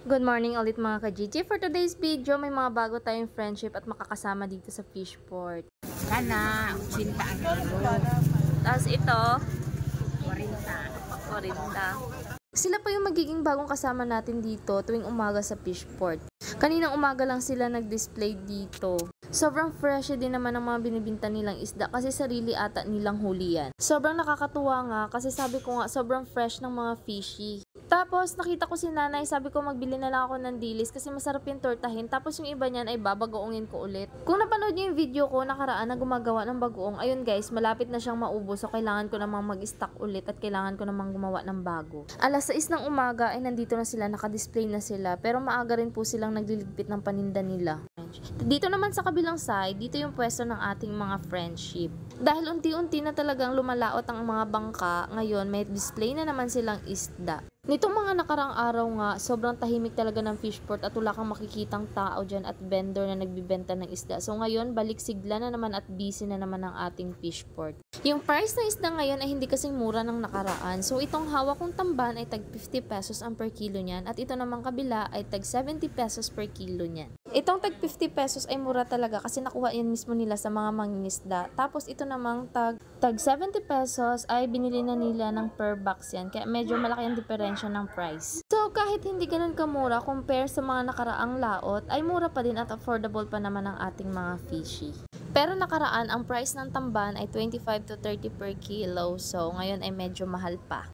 Good morning ulit mga ka-GG. For today's video, may mga bago tayong friendship at makakasama dito sa Fishport. Sana, 80 ang kilo. Tapos ito, 40. 40. Sila pa yung magiging bagong kasama natin dito tuwing umaga sa Fishport. Kaninang umaga lang sila nag-display dito. Sobrang fresh din naman ang mga binibinta nilang isda kasi sarili ata nilang huli yan. Sobrang nakakatuwa nga kasi sabi ko nga sobrang fresh ng mga fishy. Tapos nakita ko si nanay, sabi ko magbili na lang ako ng dilis kasi masarap yung tortahin. Tapos yung iba niyan ay babagoongin ko ulit. Kung napanood niyo yung video ko nakaraan na gumagawa ng bagoong, ayun guys, malapit na siyang maubos. So kailangan ko namang mag-stock ulit at kailangan ko namang gumawa ng bago. Alas 6 ng umaga ay nandito na sila, nakadisplay na sila. Pero maaga rin po silang nagliligpit ng paninda nila. Dito naman sa kabilang side, dito yung pwesto ng ating mga friendship. Dahil unti-unti na talagang lumalaot ang mga bangka, ngayon may display na naman silang isda. Nitong mga nakarang araw nga, sobrang tahimik talaga ng Fishport at wala kang makikitang tao dyan at vendor na nagbibenta ng isda. So ngayon, balik sigla na naman at busy na naman ang ating Fishport. Yung price ng isda ngayon ay hindi kasing mura ng nakaraan. So itong hawak kong tamban ay tag 50 pesos ang per kilo niyan at ito namang kabila ay tag 70 pesos per kilo niyan. Itong tag 50 pesos ay mura talaga kasi nakuha yan mismo nila sa mga mangingisda. Tapos ito namang tag 70 pesos ay binili na nila ng per box yan. Kaya medyo malaki ang diferensya ng price. So kahit hindi ganun kamura compare sa mga nakaraang laot ay mura pa din at affordable pa naman ang ating mga fishy. Pero nakaraan ang price ng tamban ay 25 to 30 per kilo. So ngayon ay medyo mahal pa.